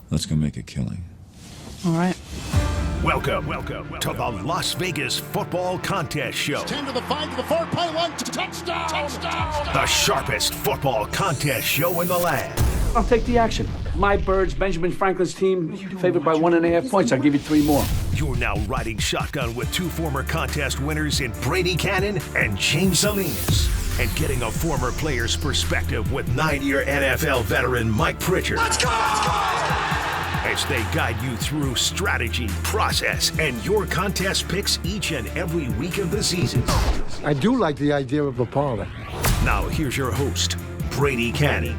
Let's go make a killing. All right. Welcome to the Las Vegas Football Contest Show. 10 to the 5 to the 4, play one, touchdown! The sharpest football contest show in the land. I'll take the action. My Birds, Benjamin Franklin's team, favored by 1.5 points. I'll give you 3 more. You're now riding shotgun with 2 former contest winners in Brady, Kannon and James Salinas. And getting a former player's perspective with 9-year NFL veteran Mike Pritchard. Let's go! As they guide you through strategy, process, and your contest picks each and every week of the season. I do like the idea of a parlay. Now here's your host, Brady Kannon.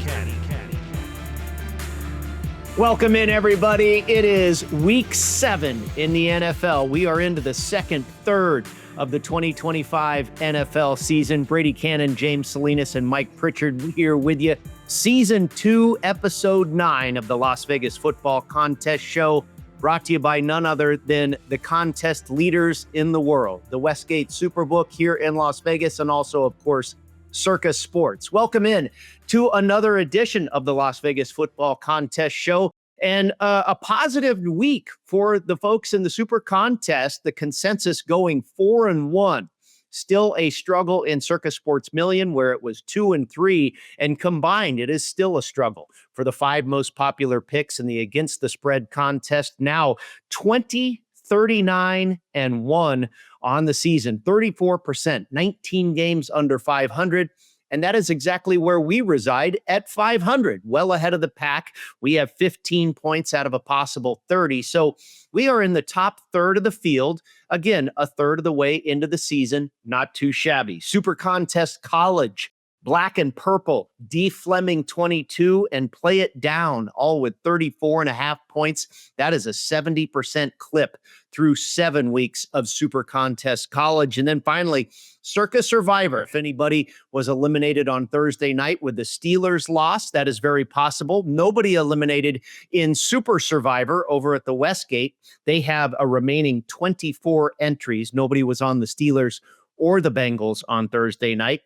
Welcome in, everybody. It is week 7 in the NFL. We are into the second third of the 2025 NFL season. Brady Kannon, James Salinas, and Mike Pritchard here with you. Season 2, Episode 9 of the Las Vegas Football Contest Show, brought to you by none other than the contest leaders in the world, the Westgate SuperBook here in Las Vegas, and also, of course, Circa Sports. Welcome in to another edition of the Las Vegas Football Contest Show, and a positive week for the folks in the Super Contest. The consensus going 4-1. Still a struggle in Circa Sports Million, where it was 2-3, and combined, it is still a struggle for the 5 most popular picks in the Against the Spread contest. Now 20, 39-1 on the season, 34%, 19 games under 500. And that is exactly where we reside at 500, well ahead of the pack. We have 15 points out of a possible 30. So we are in the top third of the field. Again, a third of the way into the season, not too shabby. SuperContest College, Black and Purple, D. Fleming 22, and Play It Down, all with 34.5 points. That is a 70% clip through 7 weeks of SuperContest College. And then finally, Circa Survivor. If anybody was eliminated on Thursday night with the Steelers loss, that is very possible. Nobody eliminated in Super Survivor over at the Westgate. They have a remaining 24 entries. Nobody was on the Steelers or the Bengals on Thursday night.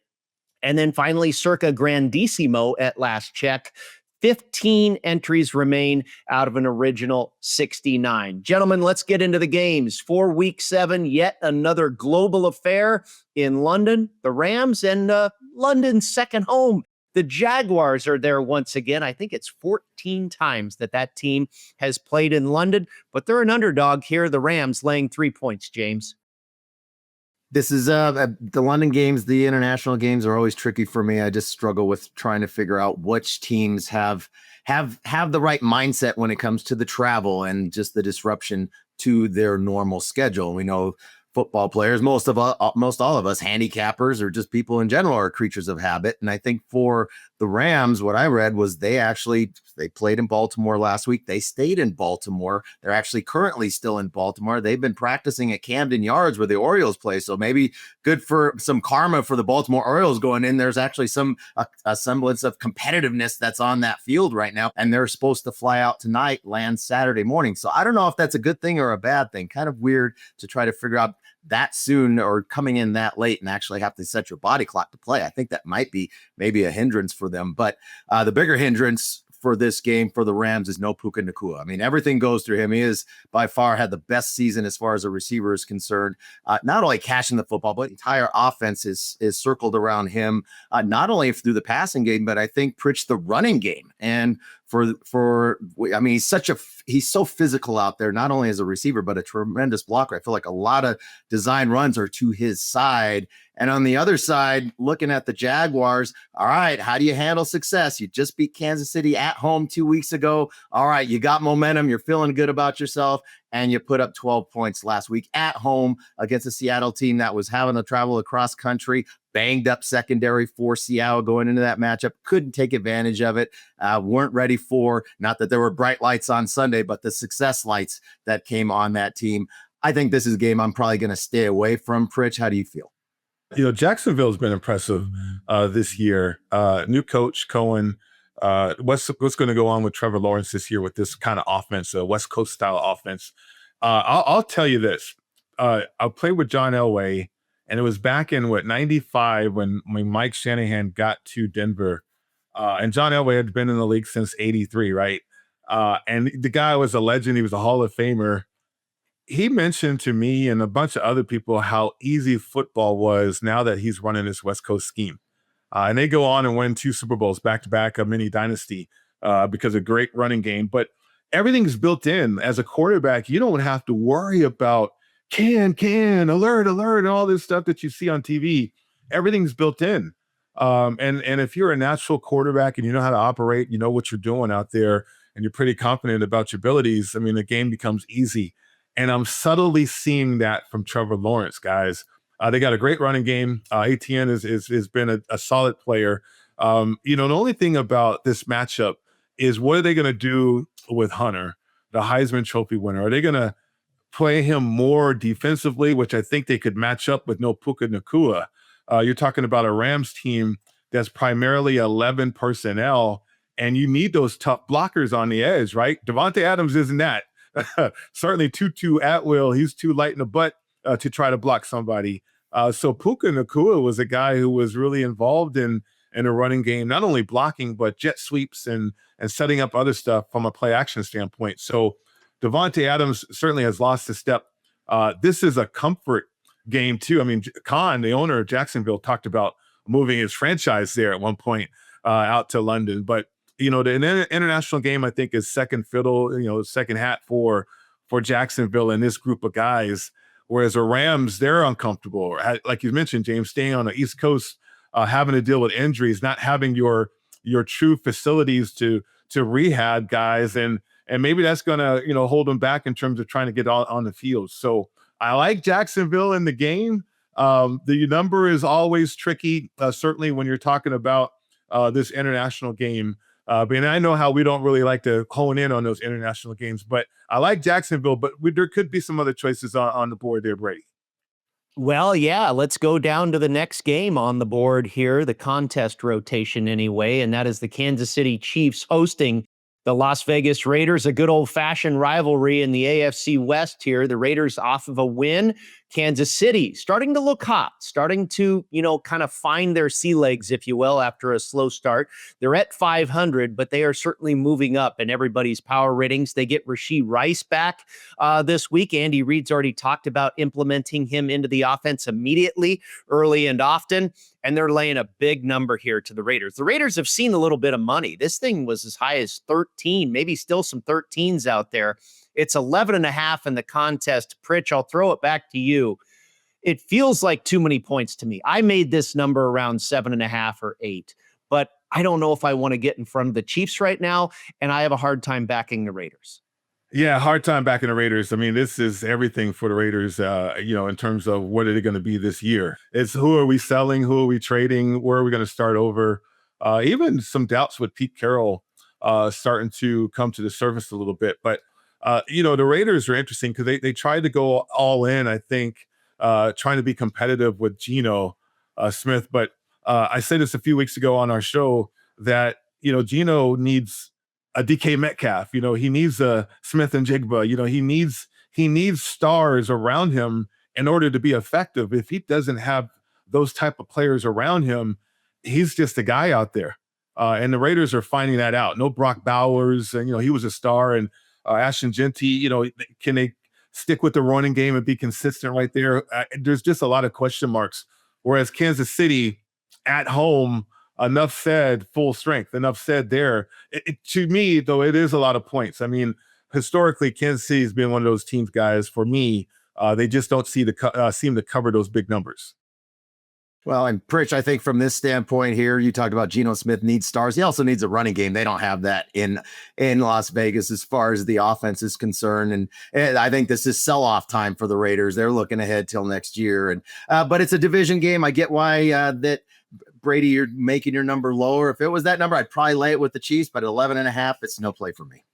And then finally, Circa Grandissimo at last check. 15 entries remain out of an original 69. Gentlemen, let's get into the games. For week 7, yet another global affair in London. The Rams and London's second home. The Jaguars are there once again. I think it's 14 times that team has played in London, but they're an underdog here. The Rams laying 3 points, James. This is the London games. The international games are always tricky for me. I just struggle with trying to figure out which teams have the right mindset when it comes to the travel and just the disruption to their normal schedule. We know football players, most all of us handicappers or just people in general are creatures of habit. And I think for the Rams, what I read was they played in Baltimore last week. They stayed in Baltimore. They're actually currently still in Baltimore. They've been practicing at Camden Yards where the Orioles play. So maybe good for some karma for the Baltimore Orioles going in. There's actually a semblance of competitiveness that's on that field right now. And they're supposed to fly out tonight, land Saturday morning. So I don't know if that's a good thing or a bad thing. Kind of weird to try to figure out that soon or coming in that late and actually have to set your body clock to play. I think that might be maybe a hindrance for them. But the bigger hindrance for this game for the Rams is no Puka Nacua. I mean, everything goes through him. He is by far had the best season as far as a receiver is concerned. Not only catching the football, but the entire offense is circled around him, not only through the passing game, but I think Pritch the running game. And I mean, he's so physical out there, not only as a receiver, but a tremendous blocker. I feel like a lot of design runs are to his side. And on the other side, looking at the Jaguars, all right, how do you handle success? You just beat Kansas City at home 2 weeks ago. All right, you got momentum. You're feeling good about yourself. And you put up 12 points last week at home against a Seattle team that was having to travel across country. Banged up secondary for Seattle going into that matchup. Couldn't take advantage of it. Weren't ready for, not that there were bright lights on Sunday, but the success lights that came on that team. I think this is a game I'm probably going to stay away from. Pritch, how do you feel? Jacksonville's been impressive this year. New coach, Cohen. What's going to go on with Trevor Lawrence this year with this kind of offense, West Coast style offense? I'll tell you this. I played with John Elway, and it was back in 95 when Mike Shanahan got to Denver. And John Elway had been in the league since 83, right? And the guy was a legend. He was a Hall of Famer. He mentioned to me and a bunch of other people how easy football was now that he's running this West Coast scheme. And they go on and win 2 Super Bowls back-to-back, a mini dynasty, because of great running game. But everything's built in. As a quarterback, you don't have to worry about alert, and all this stuff that you see on TV. Everything's built in. And if you're a natural quarterback and you know how to operate, you know what you're doing out there, and you're pretty confident about your abilities, I mean, the game becomes easy. And I'm subtly seeing that from Trevor Lawrence, guys. They got a great running game. ATN has been a solid player. The only thing about this matchup is, what are they going to do with Hunter, the Heisman Trophy winner? Are they going to play him more defensively, which I think they could match up with no Puka Nacua? You're talking about a Rams team that's primarily 11 personnel, and you need those tough blockers on the edge, right? Devontae Adams isn't that. Certainly Tutu Atwell, he's too light in the butt to try to block somebody. So Puka Nacua was a guy who was really involved in a running game, not only blocking, but jet sweeps and setting up other stuff from a play action standpoint. So Devontae Adams certainly has lost a step. This is a comfort game too. I mean, Khan, the owner of Jacksonville, talked about moving his franchise there at one point out to London. But, the international game, I think, is second fiddle, second hat for Jacksonville and this group of guys. Whereas the Rams, they're uncomfortable. Like you mentioned, James, staying on the East Coast, having to deal with injuries, not having your true facilities to rehab guys. And maybe that's going to, hold them back in terms of trying to get on the field. So I like Jacksonville in the game. The number is always tricky, certainly when you're talking about this international game. But I know how we don't really like to hone in on those international games, but I like Jacksonville, but there could be some other choices on the board there, Brady. Well, yeah, let's go down to the next game on the board here, the contest rotation anyway, and that is the Kansas City Chiefs hosting the Las Vegas Raiders, a good old-fashioned rivalry in the AFC West here. The Raiders off of a win. Kansas City starting to look hot, starting to, kind of find their sea legs, if you will, after a slow start. They're at 500, but they are certainly moving up in everybody's power ratings. They get Rashee Rice back this week. Andy Reid's already talked about implementing him into the offense immediately, early and often, and they're laying a big number here to the Raiders. The Raiders have seen a little bit of money. This thing was as high as 13, maybe still some 13s out there. It's 11.5 in the contest. Pritch, I'll throw it back to you. It feels like too many points to me. I made this number around 7.5 or 8, but I don't know if I want to get in front of the Chiefs right now, and I have a hard time backing the Raiders. Yeah, hard time backing the Raiders. I mean, this is everything for the Raiders, in terms of what are they going to be this year. It's who are we selling, who are we trading, where are we going to start over? Even some doubts with Pete Carroll starting to come to the surface a little bit. But the Raiders are interesting because they tried to go all in, I think, trying to be competitive with Geno Smith. But I said this a few weeks ago on our show that, Geno needs a DK Metcalf. He needs a Smith and Jigba. He needs stars around him in order to be effective. If he doesn't have those type of players around him, he's just a guy out there. And the Raiders are finding that out. No Brock Bowers, and he was a star, and Ashton Genty, can they stick with the running game and be consistent right there? There's just a lot of question marks. Whereas Kansas City at home, enough said, full strength, enough said there. To me, though, it is a lot of points. I mean, historically, Kansas City has been one of those teams, guys, for me, they just don't seem to cover those big numbers. Well, and Pritch, I think from this standpoint here, you talked about Geno Smith needs stars. He also needs a running game. They don't have that in Las Vegas as far as the offense is concerned. And I think this is sell-off time for the Raiders. They're looking ahead till next year. But it's a division game. I get why that Brady, you're making your number lower. If it was that number, I'd probably lay it with the Chiefs, but at 11.5, it's no play for me.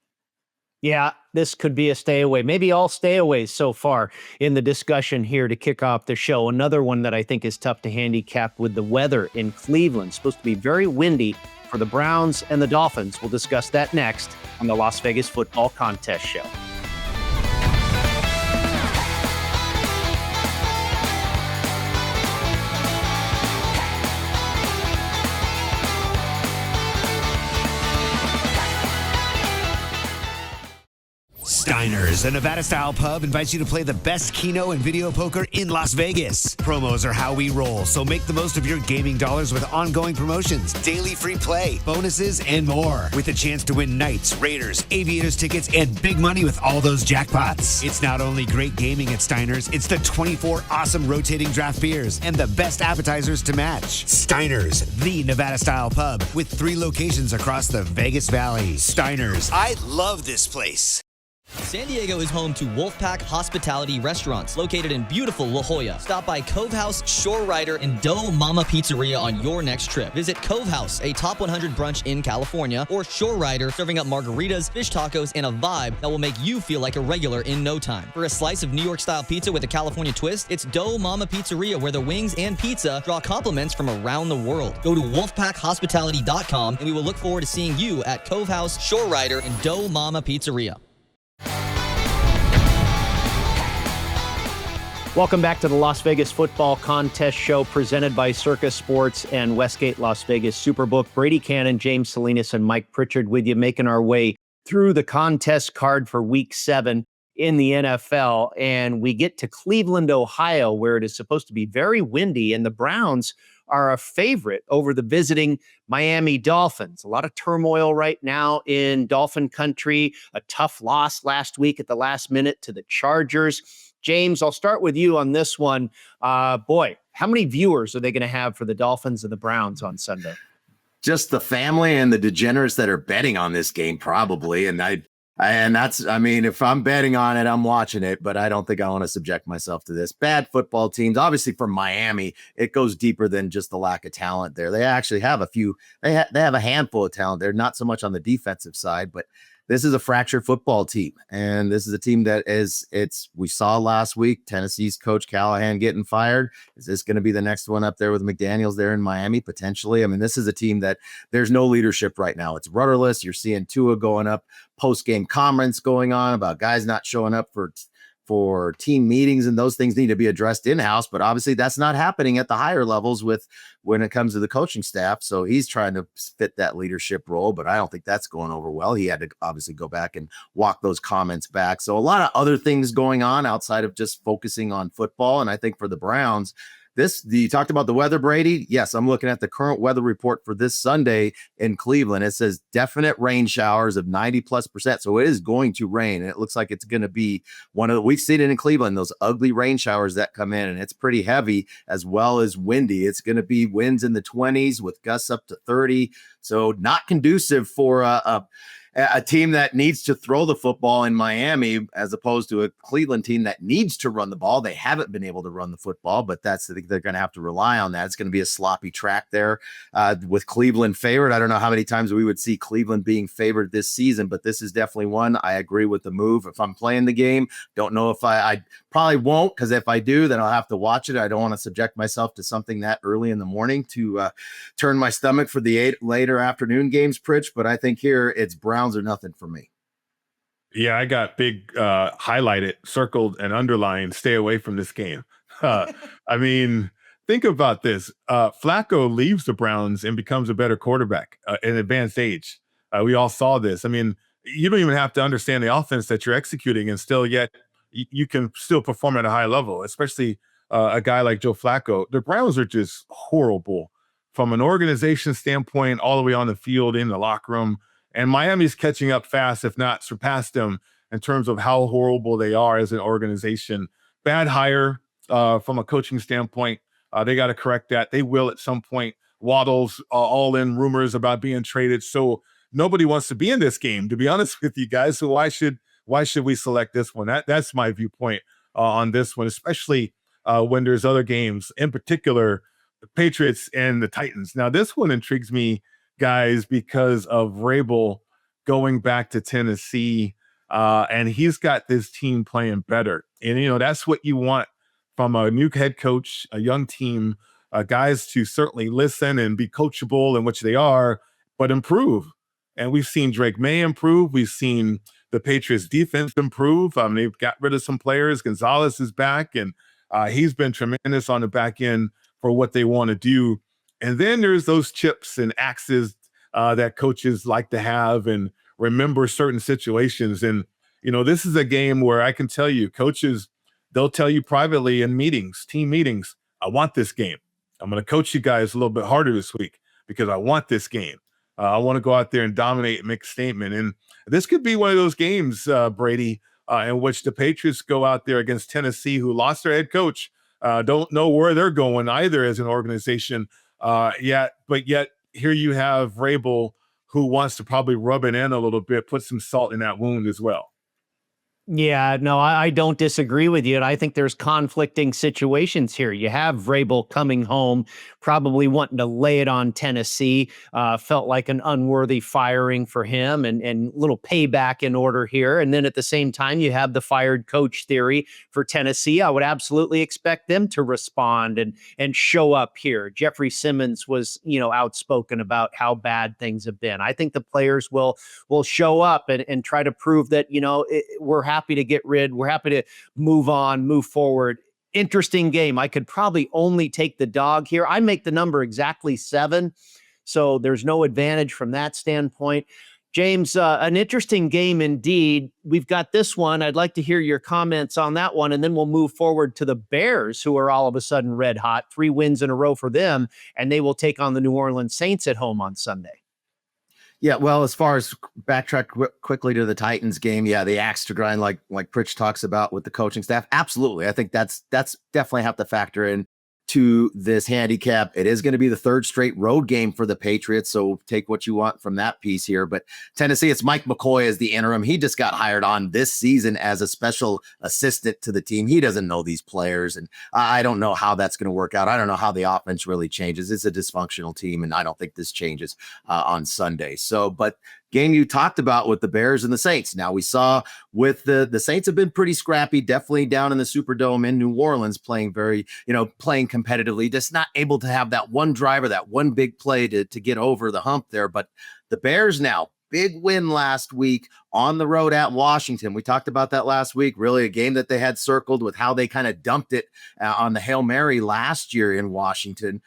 Yeah, this could be a stay away. Maybe all stay aways so far in the discussion here to kick off the show. Another one that I think is tough to handicap with the weather in Cleveland. It's supposed to be very windy for the Browns and the Dolphins. We'll discuss that next on the Las Vegas Football Contest Show. Steiner's, a Nevada-style pub, invites you to play the best keno and video poker in Las Vegas. Promos are how we roll, so make the most of your gaming dollars with ongoing promotions, daily free play, bonuses, and more. With a chance to win Knights, Raiders, Aviators tickets, and big money with all those jackpots. It's not only great gaming at Steiner's, it's the 24 awesome rotating draft beers and the best appetizers to match. Steiner's, the Nevada-style pub, with 3 locations across the Vegas Valley. Steiner's, I love this place. San Diego is home to Wolfpack Hospitality Restaurants, located in beautiful La Jolla. Stop by Cove House, Shore Rider, and Dough Mama Pizzeria on your next trip. Visit Cove House, a top 100 brunch in California, or Shore Rider, serving up margaritas, fish tacos, and a vibe that will make you feel like a regular in no time. For a slice of New York-style pizza with a California twist, it's Dough Mama Pizzeria, where the wings and pizza draw compliments from around the world. Go to wolfpackhospitality.com, and we will look forward to seeing you at Cove House, Shore Rider, and Dough Mama Pizzeria. Welcome back to the Las Vegas Football Contest Show presented by Circa Sports and Westgate Las Vegas SuperBook. Brady Kannon, James Salinas, and Mike Pritchard with you, making our way through the contest card for Week 7 in the NFL. And we get to Cleveland, Ohio, where it is supposed to be very windy, and the Browns are a favorite over the visiting Miami Dolphins. A lot of turmoil right now in Dolphin country. A tough loss last week at the last minute to the Chargers. James, I'll start with you on this one. Boy, how many viewers are they going to have for the Dolphins and the Browns on Sunday? Just the family and the degenerates that are betting on this game, probably. And I mean, if I'm betting on it, I'm watching it, but I don't think I want to subject myself to this. Bad football teams, obviously from Miami, it goes deeper than just the lack of talent there. They actually have they have a handful of talent there, not so much on the defensive side, but this is a fractured football team. And this is a team that we saw last week, Tennessee's coach Callahan getting fired. Is this going to be the next one up there with McDaniels there in Miami? Potentially. I mean, this is a team that there's no leadership right now. It's rudderless. You're seeing Tua going up, post-game comments going on about guys not showing up for team meetings, and those things need to be addressed in-house, but obviously that's not happening at the higher levels when it comes to the coaching staff. So he's trying to fit that leadership role, but I don't think that's going over well. He had to obviously go back and walk those comments back. So a lot of other things going on outside of just focusing on football. And I think for the Browns, you talked about the weather, Brady. Yes, I'm looking at the current weather report for this Sunday in Cleveland. It says definite rain showers of 90+%. So it is going to rain. And it looks like it's going to be we've seen it in Cleveland, those ugly rain showers that come in, and it's pretty heavy as well as windy. It's going to be winds in the 20s with gusts up to 30. So not conducive for a team that needs to throw the football in Miami, as opposed to a Cleveland team that needs to run the ball. They haven't been able to run the football, but they're going to have to rely on that. It's going to be a sloppy track there with Cleveland favored. I don't know how many times we would see Cleveland being favored this season, but this is definitely one. I agree with the move. If I'm playing the game, don't know if I probably won't, because if I do, then I'll have to watch it. I don't want to subject myself to something that early in the morning to turn my stomach for the later afternoon games, Pritch. But I think here it's Browns or nothing for me. Yeah, I got big highlighted, circled, and underlined, stay away from this game. I mean, think about this. Flacco leaves the Browns and becomes a better quarterback in advanced age. We all saw this. I mean, you don't even have to understand the offense that you're executing, and still yet you can still perform at a high level, especially a guy like Joe Flacco. The Browns are just horrible from an organization standpoint, all the way on the field, in the locker room. And Miami's catching up fast, if not surpassed them, in terms of how horrible they are as an organization. Bad hire from a coaching standpoint. They got to correct that. They will at some point. Waddle's all in rumors about being traded. So nobody wants to be in this game, to be honest with you guys. So why should we select this one? That's my viewpoint on this one, especially when there's other games, in particular, the Patriots and the Titans. Now, this one intrigues me, guys, because of Vrabel going back to Tennessee, and he's got this team playing better. And, that's what you want from a new head coach, a young team, guys to certainly listen and be coachable, in which they are, but improve. And we've seen Drake May improve. We've seen the Patriots defense improve. They've got rid of some players. Gonzalez is back, and he's been tremendous on the back end for what they want to do. And then there's those chips and axes that coaches like to have and remember certain situations. And This is a game where I can tell you, coaches, they'll tell you privately in meetings, team meetings, I want this game. I'm going to coach you guys a little bit harder this week because I want this game. I want to go out there and dominate and make a statement. And this could be one of those games, Brady, in which the Patriots go out there against Tennessee, who lost their head coach, don't know where they're going either as an organization yet. But yet here you have Vrabel, who wants to probably rub it in a little bit, put some salt in that wound as well. Yeah, no, I don't disagree with you. And I think there's conflicting situations here. You have Vrabel coming home, probably wanting to lay it on Tennessee. Felt like an unworthy firing for him and little payback in order here. And then at the same time, you have the fired coach theory for Tennessee. I would absolutely expect them to respond and show up here. Jeffrey Simmons was, outspoken about how bad things have been. I think the players will show up and try to prove that, we're happy to get rid. We're happy to move on, move forward. Interesting game. I could probably only take the dog here. I make the number exactly 7. So there's no advantage from that standpoint. James, an interesting game indeed. We've got this one. I'd like to hear your comments on that one, and then we'll move forward to the Bears, who are all of a sudden red hot. 3 wins in a row for them, and they will take on the New Orleans Saints at home on Sunday. Yeah, well, as far as backtrack quickly to the Titans game, the axe to grind, like Pritch talks about with the coaching staff. Absolutely. I think that's definitely have to factor in to this handicap. It is going to be the 3rd straight road game for the Patriots, so take what you want from that piece here. But Tennessee, it's Mike McCoy as the interim. He just got hired on this season as a special assistant to the team. He doesn't know these players, and I don't know how that's going to work out. I don't know how the offense really changes. It's a dysfunctional team, and I don't think this changes on Sunday. So, but game you talked about with the Bears and the Saints. Now we saw with the Saints have been pretty scrappy, definitely down in the Superdome in New Orleans, playing playing competitively, just not able to have that one driver, that one big play to get over the hump there. But the Bears now, big win last week on the road at Washington. We talked about that last week, really a game that they had circled with how they kind of dumped it on the Hail Mary last year in Washington.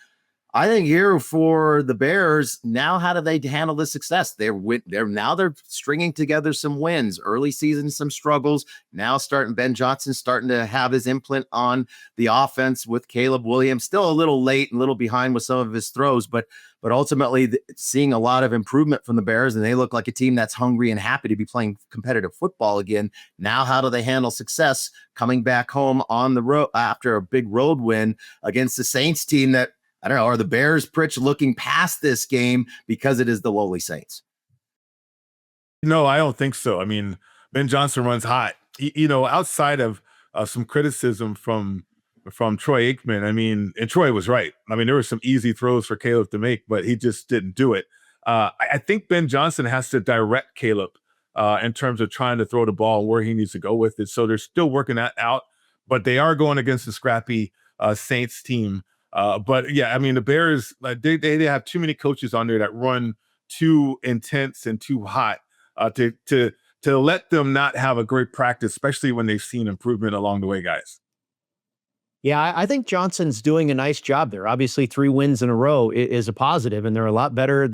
I think here for the Bears, now how do they handle the success? They're stringing together some wins, early season, some struggles. Now Ben Johnson starting to have his imprint on the offense with Caleb Williams, still a little late and a little behind with some of his throws, but ultimately seeing a lot of improvement from the Bears, and they look like a team that's hungry and happy to be playing competitive football again. Now, how do they handle success coming back home on the road after a big road win against the Saints team that, I don't know, are the Bears, Pritch, looking past this game because it is the lowly Saints? No, I don't think so. I mean, Ben Johnson runs hot. Outside of some criticism from Troy Aikman, and Troy was right. There were some easy throws for Caleb to make, but he just didn't do it. I think Ben Johnson has to direct Caleb in terms of trying to throw the ball where he needs to go with it. So they're still working that out, but they are going against the scrappy Saints team. The Bears, they have too many coaches on there that run too intense and too hot to let them not have a great practice, especially when they've seen improvement along the way, guys. Yeah, I think Johnson's doing a nice job there. Obviously, 3 wins in a row is a positive, and they're a lot better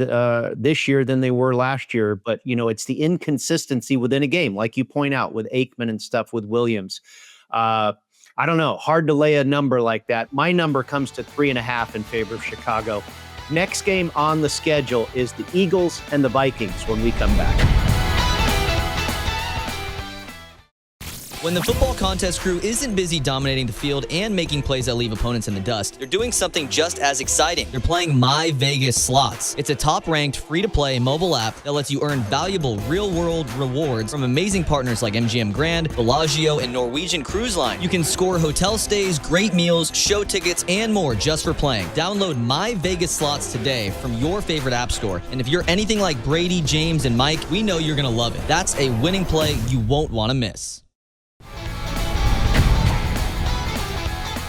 this year than they were last year. But, it's the inconsistency within a game, like you point out with Aikman and stuff with Williams. I don't know. Hard to lay a number like that. My number comes to 3.5 in favor of Chicago. Next game on the schedule is the Eagles and the Vikings when we come back. When the football contest crew isn't busy dominating the field and making plays that leave opponents in the dust, they're doing something just as exciting. They're playing My Vegas Slots. It's a top-ranked, free-to-play mobile app that lets you earn valuable real-world rewards from amazing partners like MGM Grand, Bellagio, and Norwegian Cruise Line. You can score hotel stays, great meals, show tickets, and more just for playing. Download My Vegas Slots today from your favorite app store. And if you're anything like Brady, James, and Mike, we know you're going to love it. That's a winning play you won't want to miss.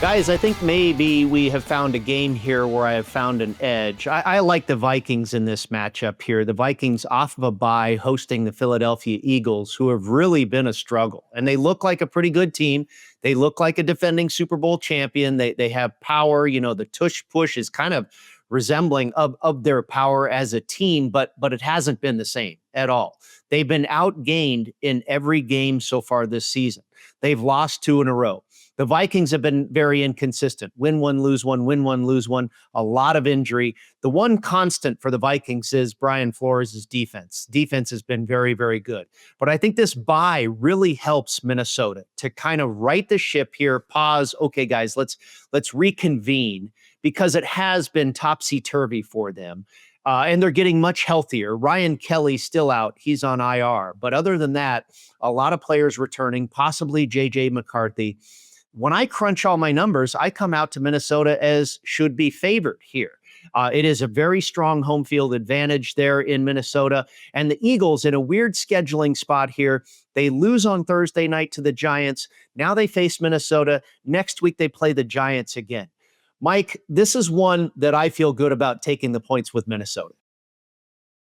Guys, I think maybe we have found a game here where I have found an edge. I like the Vikings in this matchup here. The Vikings off of a bye hosting the Philadelphia Eagles, who have really been a struggle. And they look like a pretty good team. They look like a defending Super Bowl champion. They have power. The tush push is kind of resembling of their power as a team, but it hasn't been the same. at all. They've been outgained in every game so far this season. They've lost 2 in a row. The Vikings have been very inconsistent. Win one, lose one, win one, lose one. A lot of injury. The one constant for the Vikings is Brian Flores' defense. Defense has been very, very good. But I think this bye really helps Minnesota to kind of right the ship here, pause. Okay, guys, let's reconvene, because it has been topsy-turvy for them. And they're getting much healthier. Ryan Kelly's still out. He's on IR. But other than that, a lot of players returning, possibly J.J. McCarthy. When I crunch all my numbers, I come out to Minnesota as should be favored here. It is a very strong home field advantage there in Minnesota. And the Eagles in a weird scheduling spot here. They lose on Thursday night to the Giants. Now they face Minnesota. Next week they play the Giants again. Mike, this is one that I feel good about taking the points with Minnesota.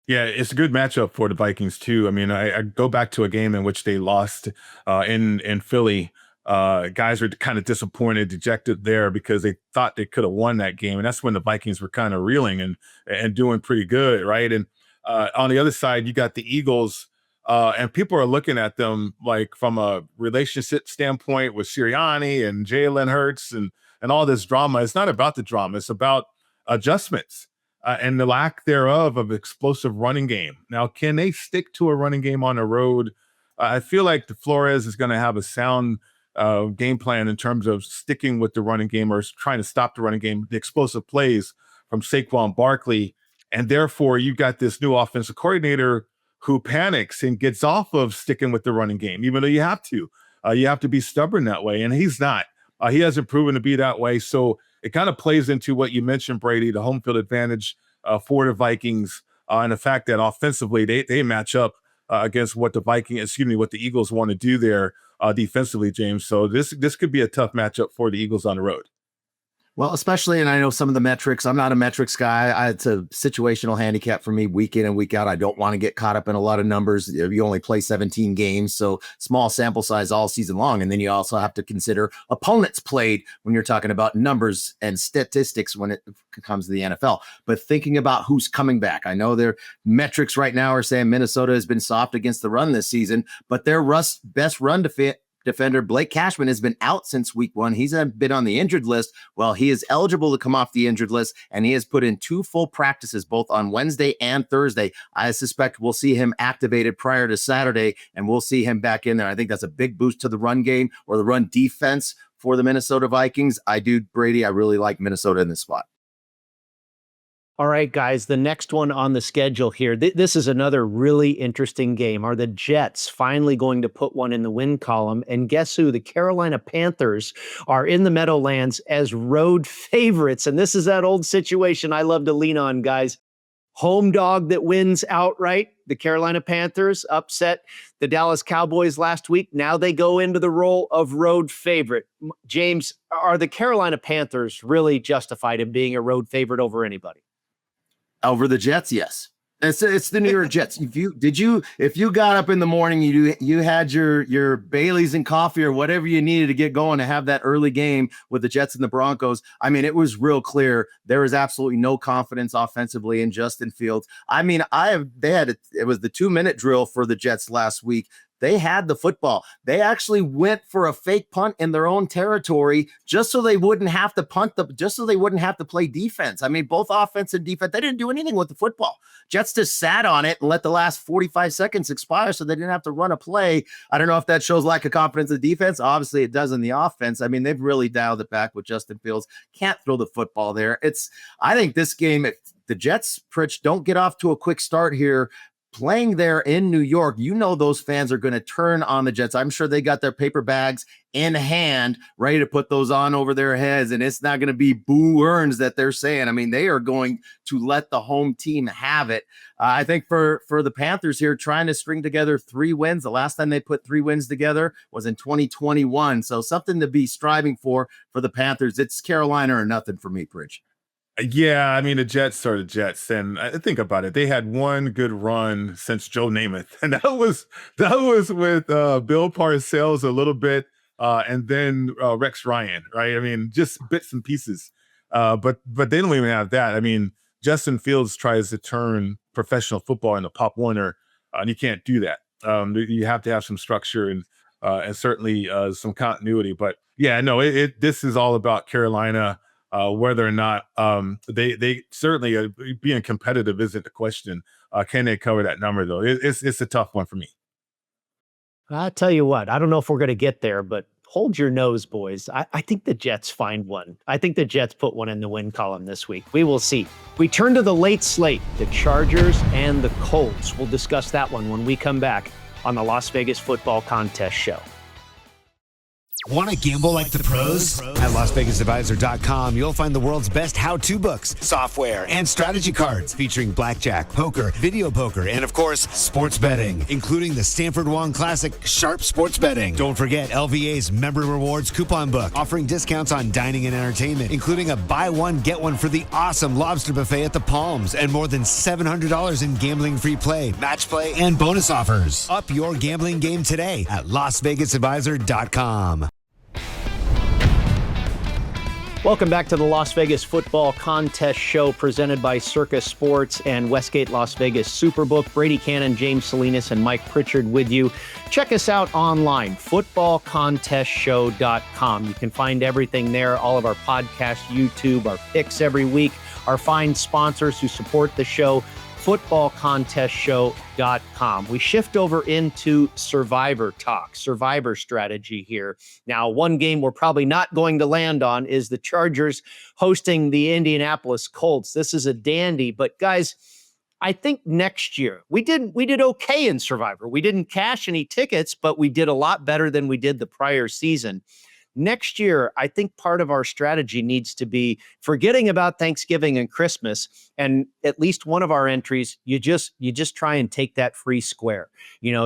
Yeah, it's a good matchup for the Vikings too. I mean, I go back to a game in which they lost in Philly. Guys were kind of disappointed, dejected there because they thought they could have won that game. And that's when the Vikings were kind of reeling and doing pretty good, right? And on the other side, you got the Eagles, and people are looking at them like from a relationship standpoint with Sirianni and Jalen Hurts and all this drama. It's not about the drama. It's about adjustments and the lack thereof of explosive running game. Now, can they stick to a running game on the road? I feel like the Flores is going to have a sound game plan in terms of sticking with the running game or trying to stop the running game, the explosive plays from Saquon Barkley. And therefore, you've got this new offensive coordinator who panics and gets off of sticking with the running game, even though you have to. You have to be stubborn that way. And he's not. He hasn't proven to be that way. So it kind of plays into what you mentioned, Brady, the home field advantage for the Vikings, and the fact that offensively they match up against what the Eagles want to do there defensively, James. So this could be a tough matchup for the Eagles on the road. Well, especially, and I know some of the metrics. I'm not a metrics guy. It's a situational handicap for me week in and week out. I don't want to get caught up in a lot of numbers. You only play 17 games, so small sample size all season long. And then you also have to consider opponents played when you're talking about numbers and statistics when it comes to the NFL. But thinking about who's coming back, I know their metrics right now are saying Minnesota has been soft against the run this season, but their best run defender Blake Cashman has been out since week 1. He's been on the injured list. Well, he is eligible to come off the injured list, and he has put in 2 full practices, both on Wednesday and Thursday. I suspect we'll see him activated prior to Saturday, and we'll see him back in there. I think that's a big boost to the run game or the run defense for the Minnesota Vikings. Brady, I really like Minnesota in this spot. All right, guys, the next one on the schedule here. This is another really interesting game. Are the Jets finally going to put one in the win column? And guess who? The Carolina Panthers are in the Meadowlands as road favorites. And this is that old situation I love to lean on, guys. Home dog that wins outright. The Carolina Panthers upset the Dallas Cowboys last week. Now they go into the role of road favorite. James, are the Carolina Panthers really justified in being a road favorite over anybody? Over the Jets, yes. It's the New York Jets. If you got up in the morning, you had your Baileys and coffee or whatever you needed to get going to have that early game with the Jets and the Broncos. I mean, it was real clear there is absolutely no confidence offensively in Justin Fields. I mean, it was the 2-minute drill for the Jets last week. They had the football. They actually went for a fake punt in their own territory just so they wouldn't have to just so they wouldn't have to play defense. I mean, both offense and defense, they didn't do anything with the football. Jets just sat on it and let the last 45 seconds expire so they didn't have to run a play. I don't know if that shows lack of confidence in the defense. Obviously, it does in the offense. I mean, they've really dialed it back with Justin Fields. Can't throw the football there. I think this game, if the Jets, Pritch, don't get off to a quick start here, playing there in New York, those fans are going to turn on the Jets. I'm sure they got their paper bags in hand, ready to put those on over their heads, and it's not going to be boo earns that they're saying. I mean, they are going to let the home team have it. I think for the Panthers here, trying to string together 3 wins. The last time they put 3 wins together was in 2021. So something to be striving for the Panthers. It's Carolina or nothing for me, Pritch. Yeah, I mean, the Jets are the Jets, and I think about it. They had one good run since Joe Namath, and that was with Bill Parcells a little bit, and then Rex Ryan, right? I mean, just bits and pieces, but they don't even have that. I mean, Justin Fields tries to turn professional football into Pop Warner and you can't do that. You have to have some structure and certainly some continuity. But yeah, no, this is all about Carolina. Whether or not they certainly being competitive isn't the question. Can they cover that number though? It's a tough one for me. I'll tell you what, I don't know if we're going to get there, but hold your nose, boys. I think the Jets find one. I think the Jets put one in the win column this week. We will see. We turn to the late slate, the Chargers and the Colts. We'll discuss that one when we come back on the Las Vegas Football Contest Show. Want to gamble like the pros? At LasVegasAdvisor.com, you'll find the world's best how-to books, software, and strategy cards featuring blackjack, poker, video poker, and of course, sports betting, including the Stanford Wong Classic Sharp Sports Betting. Don't forget LVA's Member Rewards coupon book, offering discounts on dining and entertainment, including a buy one, get one for the awesome lobster buffet at the Palms, and more than $700 in gambling-free play, match play, and bonus offers. Up your gambling game today at LasVegasAdvisor.com. Welcome back to the Las Vegas Football Contest Show presented by Circa Sports and Westgate Las Vegas SuperBook. Brady, Kannon, James Salinas, and Mike Pritchard with you. Check us out online, footballcontestshow.com. You can find everything there, all of our podcasts, YouTube, our picks every week, our fine sponsors who support the show, footballcontestshow.com. We shift over into Survivor talk, Survivor strategy here. Now, one game we're probably not going to land on is the Chargers hosting the Indianapolis Colts. This is a dandy, but guys, I think next year we did okay in Survivor. We didn't cash any tickets, but we did a lot better than we did the prior season. Next year, I think part of our strategy needs to be forgetting about Thanksgiving and Christmas, and at least one of our entries, you just try and take that free square.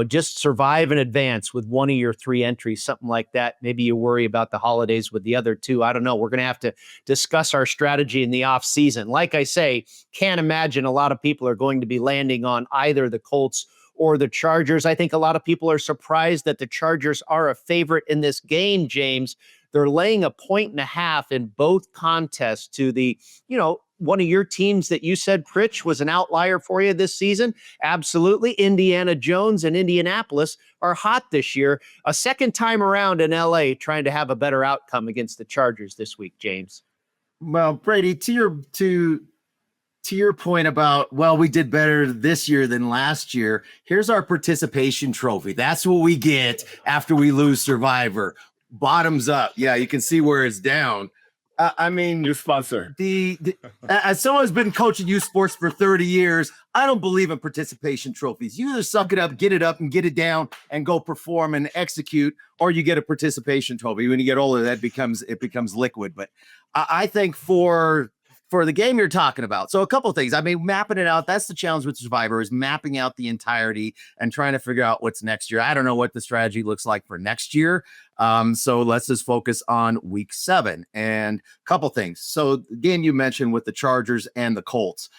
Just survive in advance with one of your 3 entries, something like that. Maybe you worry about the holidays with the other 2. I don't know. We're going to have to discuss our strategy in the off season. Like I say, can't imagine a lot of people are going to be landing on either the Colts or the Chargers. I think a lot of people are surprised that the Chargers are a favorite in this game, James. They're laying 1.5 in both contests to the, one of your teams that you said, Pritch, was an outlier for you this season. Absolutely. Indiana Jones and Indianapolis are hot this year. A second time around in LA trying to have a better outcome against the Chargers this week, James. Well, Brady, to your point about, we did better this year than last year. Here's our participation trophy. That's what we get after we lose Survivor. Bottoms up. Yeah, you can see where it's down. New sponsor. As someone who's been coaching youth sports for 30 years, I don't believe in participation trophies. You either suck it up, and get it down, and go perform and execute, or you get a participation trophy. When you get older, it becomes liquid. But I think for the game you're talking about. So a couple of things. Mapping it out. That's the challenge with Survivor, is mapping out the entirety and trying to figure out what's next year. I don't know what the strategy looks like for next year. So let's just focus on week 7 and a couple things. So the game you mentioned with the Chargers and the Colts.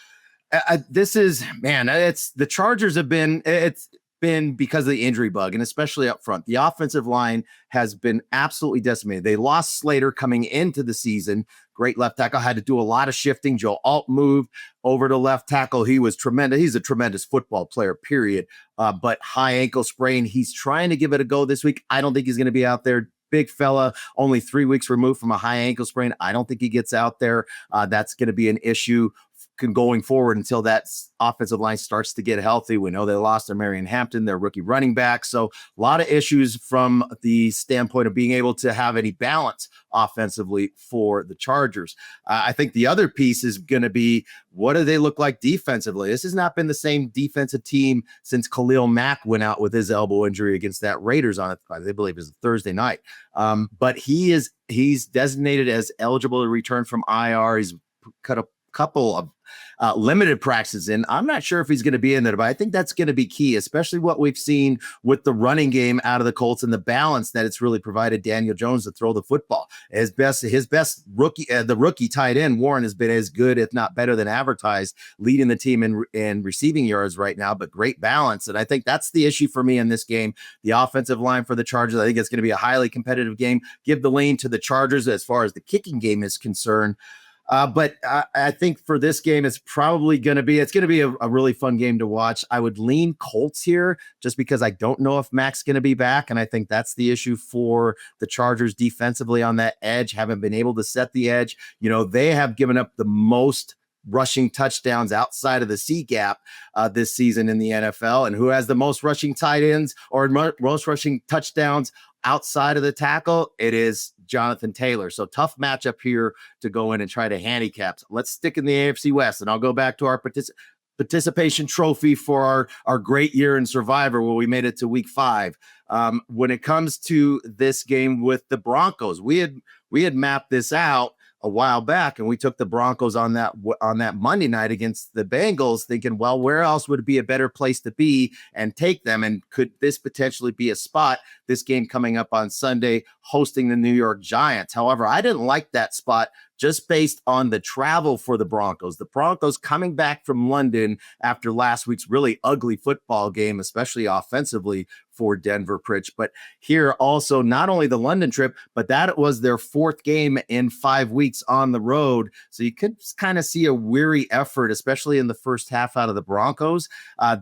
The Chargers have been, it's been because of the injury bug, and especially up front. The offensive line has been absolutely decimated. They lost Slater coming into the season. Great left tackle, had to do a lot of shifting. Joe Alt moved over to left tackle. He was tremendous. He's a tremendous football player, period. But high ankle sprain. He's trying to give it a go this week. I don't think he's going to be out there. Big fella, only 3 weeks removed from a high ankle sprain. I don't think he gets out there. That's going to be an issue going forward until that offensive line starts to get healthy. We know they lost their Marion Hampton, their rookie running back. So a lot of issues from the standpoint of being able to have any balance offensively for the Chargers. I think the other piece is going to be, what do they look like defensively? This has not been the same defensive team since Khalil Mack went out with his elbow injury against that Raiders on, I believe, is Thursday night. But he's designated as eligible to return from IR. He's cut a couple of limited practices in. I'm not sure if he's going to be in there, but I think that's going to be key, especially what we've seen with the running game out of the Colts and the balance that it's really provided Daniel Jones to throw the football. His best rookie, the rookie tight end Warren, has been as good, if not better than advertised, leading the team in receiving yards right now, but great balance. And I think that's the issue for me in this game. The offensive line for the Chargers, I think it's going to be a highly competitive game. Give the lean to the Chargers as far as the kicking game is concerned. But I think for this game, it's going to be a really fun game to watch. I would lean Colts here just because I don't know if Mac's going to be back. And I think that's the issue for the Chargers defensively on that edge, haven't been able to set the edge. They have given up the most rushing touchdowns outside of the C gap this season in the NFL. And who has the most rushing tight ends or most rushing touchdowns outside of the tackle? It is Jonathan Taylor. So tough matchup here to go in and try to handicap. Let's stick in the AFC West, and I'll go back to our participation trophy for our great year in Survivor where we made it to week 5. When it comes to this game with the Broncos, we had mapped this out a while back, and we took the Broncos on that Monday night against the Bengals, thinking, well, where else would it be a better place to be and take them? And could this potentially be a spot? This game coming up on Sunday, hosting the New York Giants. However, I didn't like that spot just based on the travel for the Broncos. The Broncos coming back from London after last week's really ugly football game, especially offensively for Denver, Pritch. But here also, not only the London trip, but that was their 4th game in 5 weeks on the road. So you could kind of see a weary effort, especially in the first half out of the Broncos.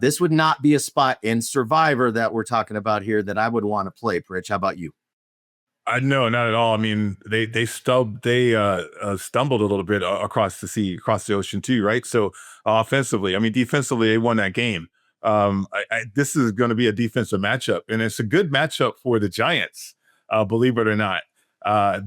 This would not be a spot in Survivor that we're talking about here that I would want to play, Pritch. How about you? No, not at all. I mean, they stumbled a little bit across the ocean too, right? So offensively, I mean, defensively, they won that game. This is going to be a defensive matchup, and it's a good matchup for the Giants, believe it or not.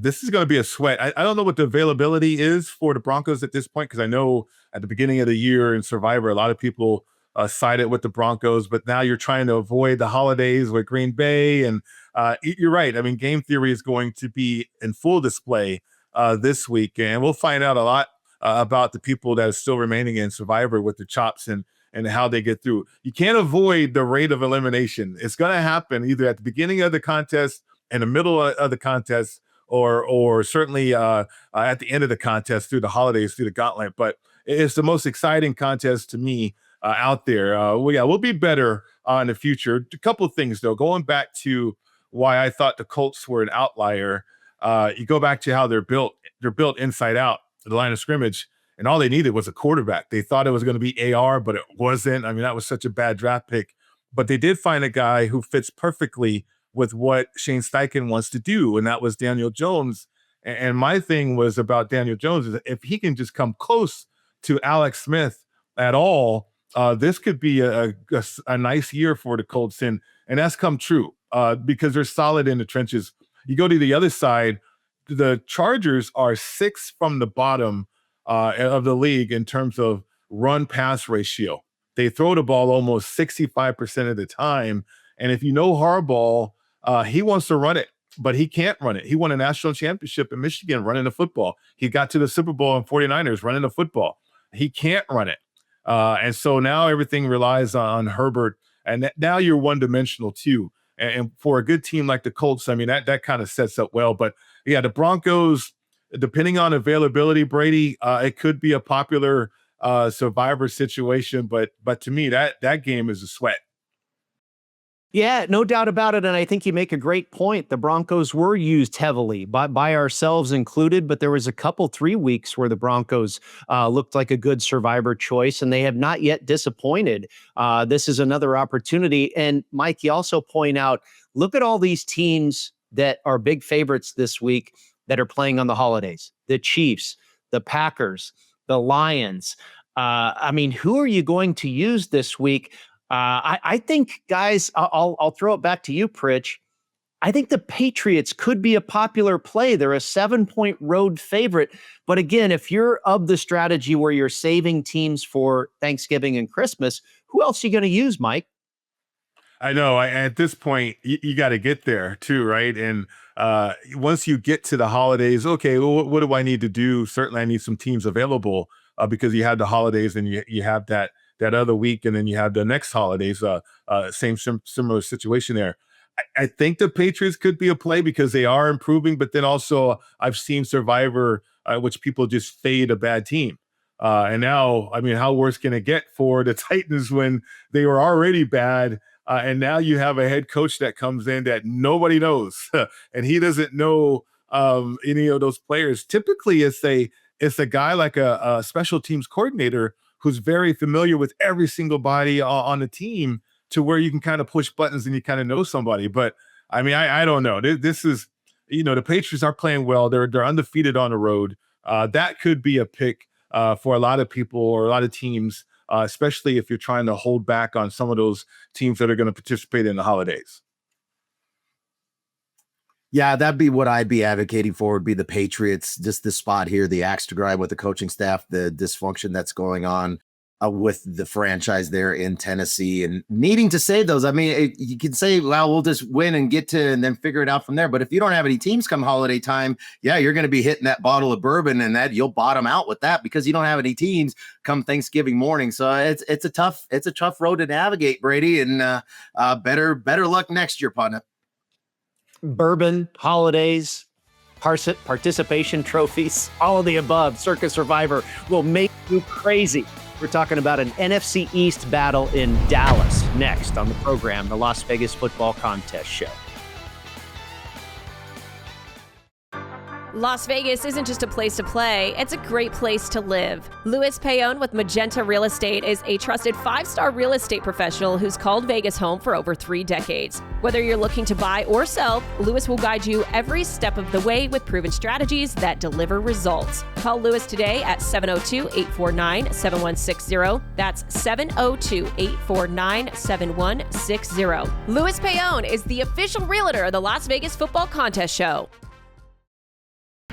This is going to be a sweat. I don't know what the availability is for the Broncos at this point, because I know at the beginning of the year in Survivor, a lot of people sided with the Broncos, but now you're trying to avoid the holidays with Green Bay. And you're right. I mean, game theory is going to be in full display this week. And we'll find out a lot about the people that are still remaining in Survivor with the chops and how they get through. You can't avoid the rate of elimination. It's going to happen either at the beginning of the contest, in the middle of the contest, or certainly at the end of the contest through the holidays, through the gauntlet. But it's the most exciting contest to me out there. We'll be better in the future. A couple of things, though. Going back to why I thought the Colts were an outlier, you go back to how they're built. They're built inside out, the line of scrimmage, and all they needed was a quarterback. They thought it was going to be AR, but it wasn't. I mean, that was such a bad draft pick. But they did find a guy who fits perfectly with what Shane Steichen wants to do, and that was Daniel Jones. And my thing was about Daniel Jones is if he can just come close to Alex Smith at all, this could be a nice year for the Colts, and that's come true because they're solid in the trenches. You go to the other side, the Chargers are 6th from the bottom of the league in terms of run-pass ratio. They throw the ball almost 65% of the time, and if you know Harbaugh, he wants to run it, but he can't run it. He won a national championship in Michigan running the football. He got to the Super Bowl in 49ers running the football. He can't run it. And so now everything relies on Herbert, and now you're one-dimensional too. And for a good team like the Colts, I mean, that kind of sets up well. But yeah, the Broncos, depending on availability, Brady, it could be a popular Survivor situation. But to me, that game is a sweat. Yeah, no doubt about it. And I think you make a great point. The Broncos were used heavily by ourselves included, but there was a couple 3 weeks where the Broncos looked like a good Survivor choice, and they have not yet disappointed. This is another opportunity. And Mike, you also point out, look at all these teams that are big favorites this week that are playing on the holidays. The Chiefs, the Packers, the Lions. I mean, who are you going to use this week? I think, guys, I'll throw it back to you, Pritch. I think the Patriots could be a popular play. They're a 7-point road favorite. But again, if you're of the strategy where you're saving teams for Thanksgiving and Christmas, who else are you going to use, Mike? I know. At this point, you got to get there too, right? And once you get to the holidays, okay, well, what do I need to do? Certainly, I need some teams available because you have the holidays and you have that other week, and then you have the next holidays, similar situation there. I think the Patriots could be a play because they are improving, but then also I've seen Survivor, which people just fade a bad team. And now, I mean, how worse can it get for the Titans when they were already bad? And now you have a head coach that comes in that nobody knows, and he doesn't know any of those players. Typically, it's a it's a guy like a special teams coordinator who's very familiar with every single body on the team, to where you can kind of push buttons and you kind of know somebody. But I mean, I don't know. This is, the Patriots are playing well. They're undefeated on the road. That could be a pick for a lot of people or a lot of teams, especially if you're trying to hold back on some of those teams that are going to participate in the holidays. Yeah, that'd be what I'd be advocating for, would be the Patriots. Just this spot here, the axe to grind with the coaching staff, the dysfunction that's going on with the franchise there in Tennessee, and needing to save those. I mean, you can say, well, we'll just win and get to, and then figure it out from there. But if you don't have any teams come holiday time, yeah, you're going to be hitting that bottle of bourbon, and that you'll bottom out with that, because you don't have any teams come Thanksgiving morning. So it's a tough road to navigate, Brady, and better luck next year, partner. Bourbon, holidays, participation trophies, all of the above. Circa Survivor will make you crazy. We're talking about an NFC East battle in Dallas next on the program, the Las Vegas Football Contest Show. Las Vegas isn't just a place to play, it's a great place to live. Louis Payon with Magenta Real Estate is a trusted 5-star real estate professional who's called Vegas home for over 3 decades. Whether you're looking to buy or sell, Louis will guide you every step of the way with proven strategies that deliver results. Call Louis today at 702-849-7160. That's 702-849-7160. Louis Payon is the official realtor of the Las Vegas Football Contest Show.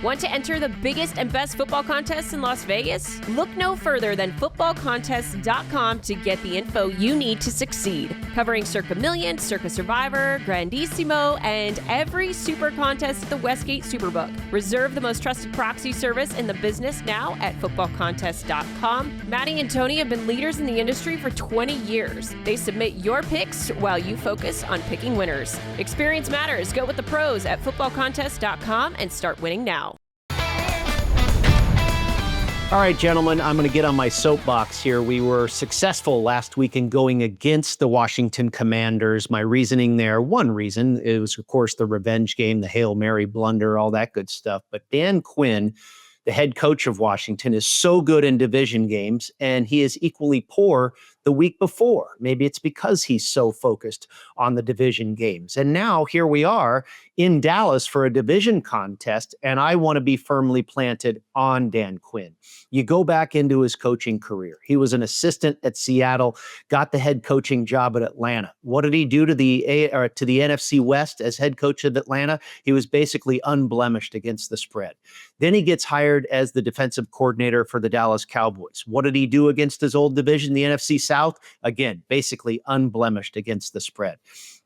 Want to enter the biggest and best football contests in Las Vegas? Look no further than footballcontest.com to get the info you need to succeed. Covering Circa Million, Circa Survivor, Grandissimo, and every super contest at the Westgate SuperBook. Reserve the most trusted proxy service in the business now at footballcontest.com. Maddie and Tony have been leaders in the industry for 20 years. They submit your picks while you focus on picking winners. Experience matters. Go with the pros at footballcontest.com and start winning now. All right, gentlemen, I'm going to get on my soapbox here. We were successful last week in going against the Washington Commanders. My reasoning there, one reason, it was, of course, the revenge game, the Hail Mary blunder, all that good stuff. But Dan Quinn, the head coach of Washington, is so good in division games, and he is equally poor the week before. Maybe it's because he's so focused on the division games. And now here we are in Dallas for a division contest, and I want to be firmly planted on Dan Quinn. You go back into his coaching career. He was an assistant at Seattle, got the head coaching job at Atlanta. What did he do to the NFC West as head coach of Atlanta? He was basically unblemished against the spread. Then he gets hired as the defensive coordinator for the Dallas Cowboys. What did he do against his old division, the NFC South? Again, basically unblemished against the spread.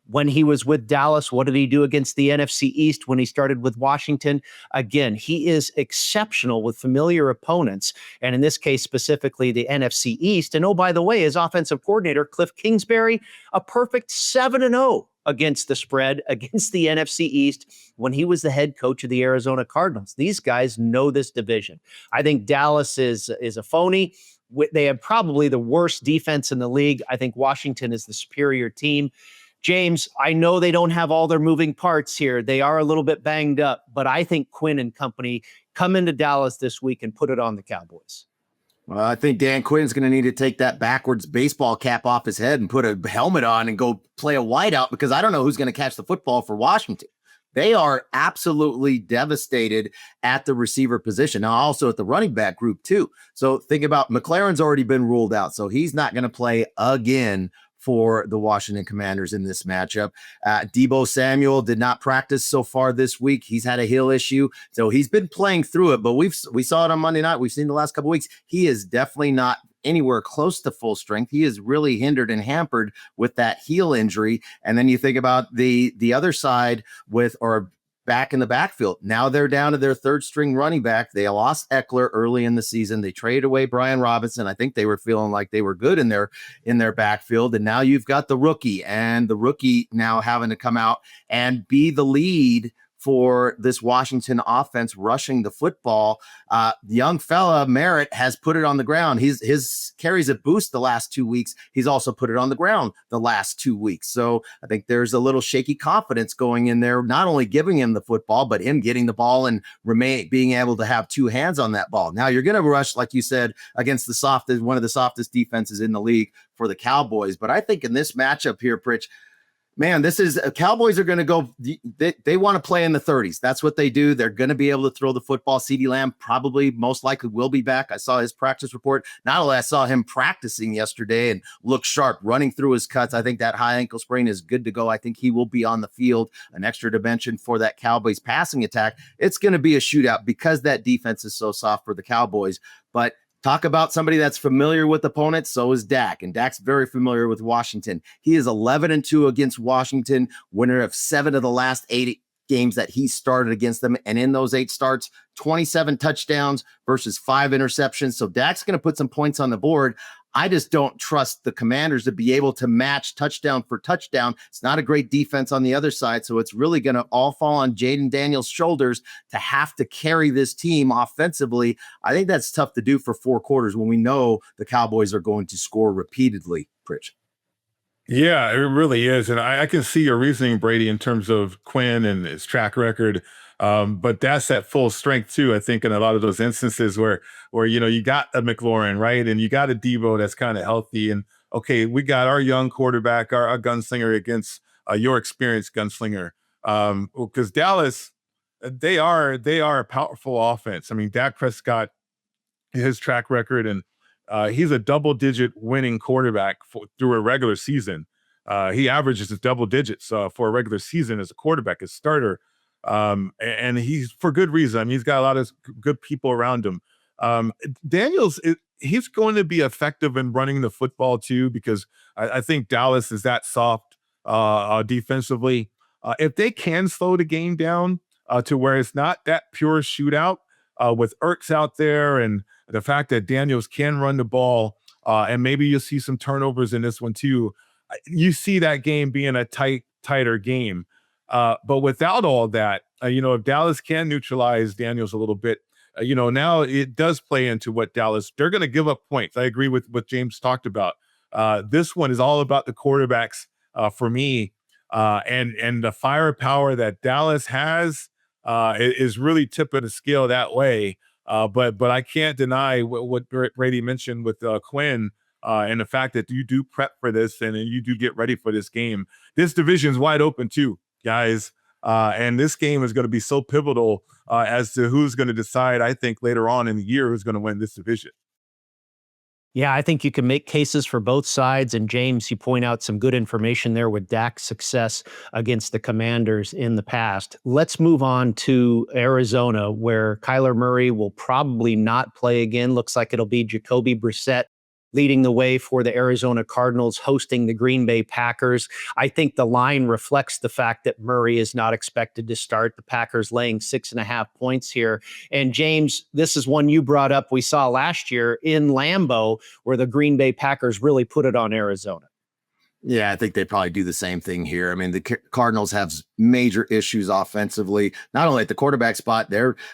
When he was with Dallas, what did he do against the NFC East when he started with Washington? Again, he is exceptional with familiar opponents, and in this case, specifically the NFC East. And oh, by the way, his offensive coordinator, Cliff Kingsbury, a perfect 7-0 against the spread against the NFC East when he was the head coach of the Arizona Cardinals. These guys know this division. I think Dallas is a phony. They have probably the worst defense in the league. I think Washington is the superior team. James, I know they don't have all their moving parts here. They are a little bit banged up, but I think Quinn and company come into Dallas this week and put it on the Cowboys. Well, I think Dan Quinn's going to need to take that backwards baseball cap off his head and put a helmet on and go play a wideout, because I don't know who's going to catch the football for Washington. They are absolutely devastated at the receiver position. Now, also at the running back group, too. So think about McLaren's already been ruled out, so he's not going to play again for the Washington Commanders in this matchup. Deebo Samuel did not practice so far this week. He's had a heel issue, so he's been playing through it, but we saw it on Monday night. We've seen the last couple of weeks. He is definitely not anywhere close to full strength. He is really hindered and hampered with that heel injury. And then you think about the other side back in the backfield. Now they're down to their third string running back. They lost Eckler early in the season. They traded away Brian Robinson. I think they were feeling like they were good in their backfield. And now you've got the rookie now having to come out and be the lead for this Washington offense rushing the football. The young fella, Merritt, has put it on the ground. His carries a boost the last 2 weeks. He's also put it on the ground the last 2 weeks. So I think there's a little shaky confidence going in there, not only giving him the football, but him getting the ball and being able to have two hands on that ball. Now you're going to rush, like you said, against one of the softest defenses in the league for the Cowboys. But I think in this matchup here, Pritch, man, Cowboys are going to go, they want to play in the 30s. That's what they do. They're going to be able to throw the football. CeeDee Lamb probably most likely will be back. I saw his practice report. Not only I saw him practicing yesterday and look sharp, running through his cuts. I think that high ankle sprain is good to go. I think he will be on the field, an extra dimension for that Cowboys passing attack. It's going to be a shootout because that defense is so soft for the Cowboys. But talk about somebody that's familiar with opponents. So is Dak, and Dak's very familiar with Washington. He is 11-2 against Washington, winner of 7 of the last 8 games that he started against them. And in those 8 starts, 27 touchdowns versus 5 interceptions. So Dak's going to put some points on the board. I just don't trust the Commanders to be able to match touchdown for touchdown. It's not a great defense on the other side, so it's really going to all fall on Jaden Daniels' shoulders to have to carry this team offensively. I think that's tough to do for 4 quarters when we know the Cowboys are going to score repeatedly, Pritch. Yeah, it really is. And I can see your reasoning, Brady, in terms of Quinn and his track record. But that's at full strength too. I think in a lot of those instances where you got a McLaurin, right, and you got a Debo that's kind of healthy, and okay, we got our young quarterback, our gunslinger against your experienced gunslinger. Because Dallas, they are a powerful offense. I mean, Dak Prescott, his track record, and he's a double-digit winning quarterback through a regular season. He averages double digits for a regular season as a quarterback, as starter. And he's for good reason. I mean, he's got a lot of good people around him. Daniels, he's going to be effective in running the football too, because I think Dallas is that soft defensively. If they can slow the game down to where it's not that pure shootout with Ertz out there, and the fact that Daniels can run the ball, and maybe you'll see some turnovers in this one too. You see that game being a tighter game. But without all that, if Dallas can neutralize Daniels a little bit, now it does play into what Dallas, they're going to give up points. I agree with what James talked about. This one is all about the quarterbacks for me. And the firepower that Dallas has is really tipping the scale that way. But I can't deny what Brady mentioned with Quinn. And the fact that you do prep for this and you do get ready for this game. This division's wide open too, guys. And this game is going to be so pivotal as to who's going to decide, I think, later on in the year who's going to win this division. Yeah, I think you can make cases for both sides. And James, you point out some good information there with Dak's success against the Commanders in the past. Let's move on to Arizona, where Kyler Murray will probably not play again. Looks like it'll be Jacoby Brissett leading the way for the Arizona Cardinals, hosting the Green Bay Packers. I think the line reflects the fact that Murray is not expected to start. The Packers laying 6.5 points here. And James, this is one you brought up we saw last year in Lambeau, where the Green Bay Packers really put it on Arizona. Yeah, I think they probably do the same thing here. I mean, the Cardinals have major issues offensively, not only at the quarterback spot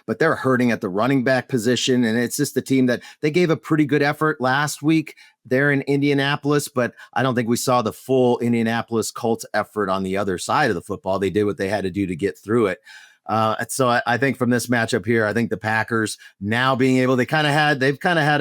but they're hurting at the running back position. And it's just the team that they gave a pretty good effort last week there in Indianapolis, but I don't think we saw the full Indianapolis Colts effort on the other side of the football. They did what they had to do to get through it. So I think from this matchup here, I think the Packers now being able, they've kind of had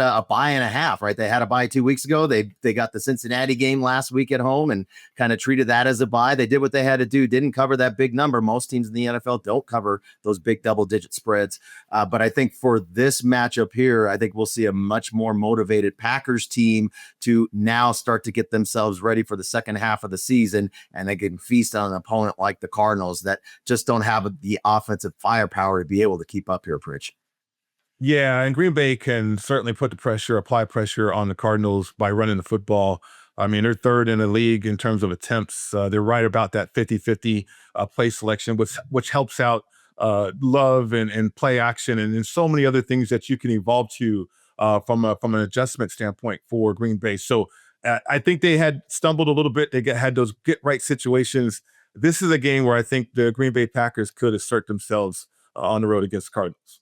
a bye and a half, right? They had a bye 2 weeks ago. They got the Cincinnati game last week at home and kind of treated that as a bye. They did what they had to do, didn't cover that big number. Most teams in the NFL don't cover those big double-digit spreads. But I think for this matchup here, I think we'll see a much more motivated Packers team to now start to get themselves ready for the second half of the season, and they can feast on an opponent like the Cardinals that just don't have the offensive firepower to be able to keep up here, Pritch. Yeah, and Green Bay can certainly apply pressure on the Cardinals by running the football. I mean, they're third in the league in terms of attempts. They're right about that 50-50 play selection, which helps out love and play action and so many other things that you can evolve to from an adjustment standpoint for Green Bay. So I think they had stumbled a little bit. They had those get right situations this is a game where I think the Green Bay Packers could assert themselves on the road against the Cardinals.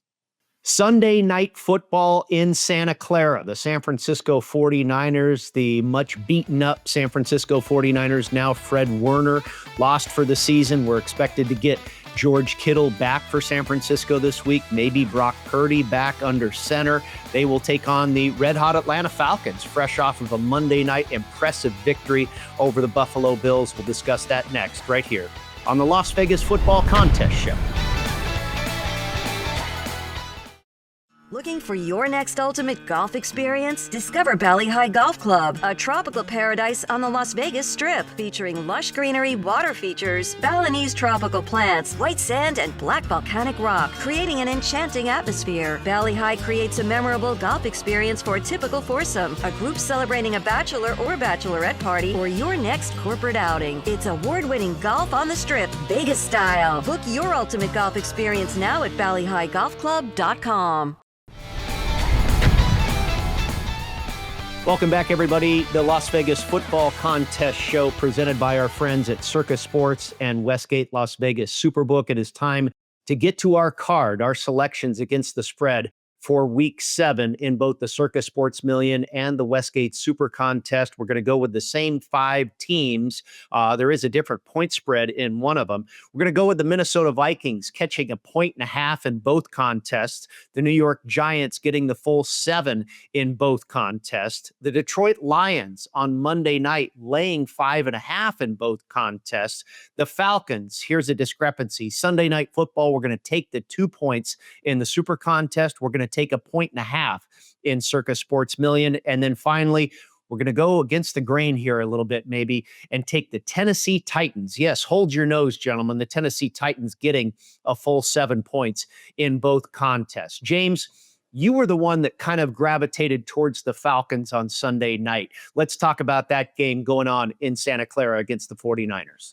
Sunday night football in Santa Clara. The San Francisco 49ers, the much beaten up San Francisco 49ers, now Fred Warner, lost for the season. We're expected to get George Kittle back for San Francisco this week, maybe Brock Purdy back under center. They will take on the red-hot Atlanta Falcons, fresh off of a Monday night impressive victory over the Buffalo Bills. We'll discuss that next, right here on the Las Vegas Football Contest Show. Looking for your next ultimate golf experience? Discover Valley High Golf Club, a tropical paradise on the Las Vegas Strip, featuring lush greenery, water features, Balinese tropical plants, white sand, and black volcanic rock, creating an enchanting atmosphere. Valley High creates a memorable golf experience for a typical foursome, a group celebrating a bachelor or bachelorette party, or your next corporate outing. It's award-winning golf on the Strip, Vegas style. Book your ultimate golf experience now at valleyhighgolfclub.com. Welcome back, everybody. The Las Vegas Football Contest Show presented by our friends at Circa Sports and Westgate Las Vegas SuperBook. It is time to get to our card, our selections against the spread for Week 7 in both the Circa Sports Million and the Westgate SuperContest. We're going to go with the same 5 teams. There is a different point spread in one of them. We're going to go with the Minnesota Vikings catching 1.5 in both contests. The New York Giants getting the full 7 in both contests. The Detroit Lions on Monday night laying 5.5 in both contests. The Falcons, here's a discrepancy. Sunday Night Football, we're going to take the 2 points in the SuperContest. We're going to take 1.5 in Circa Sports Million. And then finally, we're going to go against the grain here a little bit, maybe, and take the Tennessee Titans. Yes, hold your nose, gentlemen. The Tennessee Titans getting a full 7 points in both contests. James, you were the one that kind of gravitated towards the Falcons on Sunday night. Let's talk about that game going on in Santa Clara against the 49ers.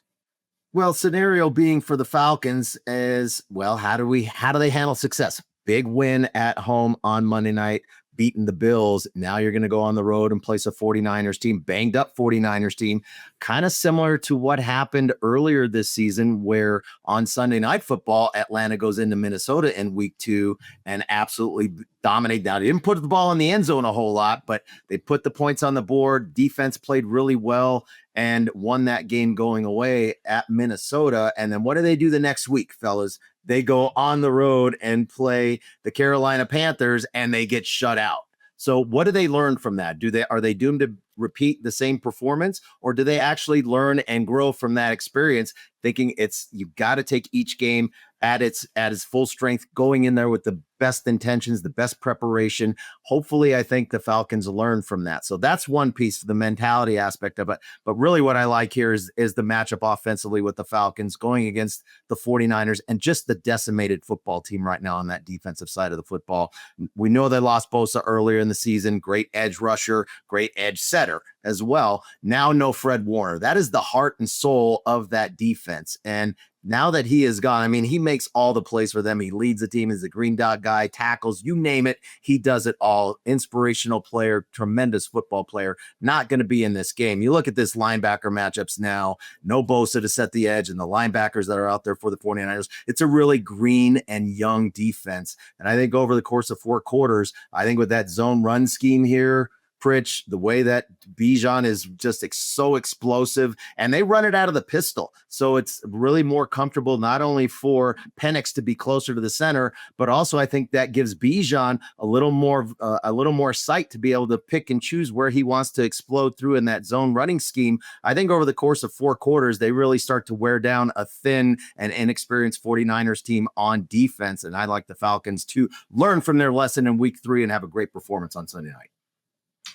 Well, scenario being for the Falcons is, well, how do they handle success? Big win at home on Monday night, beating the Bills. Now you're going to go on the road and place a 49ers team, banged up 49ers team, kind of similar to what happened earlier this season, where on Sunday Night Football, Atlanta goes into Minnesota in week 2 and absolutely dominate. Now, they didn't put the ball in the end zone a whole lot, but they put the points on the board. Defense played really well and won that game going away at Minnesota. And then what do they do the next week, fellas? They go on the road and play the Carolina Panthers and they get shut out. So what do they learn from that? Are they doomed to repeat the same performance, or do they actually learn and grow from that experience, thinking you've got to take each game at its full strength, going in there with the best intentions, the best preparation. Hopefully, I think the Falcons learn from that. So that's one piece, the mentality aspect of it. But really what I like here is the matchup offensively with the Falcons going against the 49ers and just the decimated football team right now on that defensive side of the football. We know they lost Bosa earlier in the season, great edge rusher, great edge setter as well. Now no Fred Warner. That is the heart and soul of that defense. And now that he is gone, I mean, he makes all the plays for them. He leads the team as the green dot guy, tackles, you name it. He does it all. Inspirational player, tremendous football player, not going to be in this game. You look at this linebacker matchups now, no Bosa to set the edge, and the linebackers that are out there for the 49ers. It's a really green and young defense. And I think over the course of 4 quarters, I think with that zone run scheme here, Pritch, the way that Bijan is just so explosive, and they run it out of the pistol. So it's really more comfortable, not only for Penix to be closer to the center, but also I think that gives Bijan a little more sight to be able to pick and choose where he wants to explode through in that zone running scheme. I think over the course of 4 quarters, they really start to wear down a thin and inexperienced 49ers team on defense. And I like the Falcons to learn from their lesson in week 3 and have a great performance on Sunday night.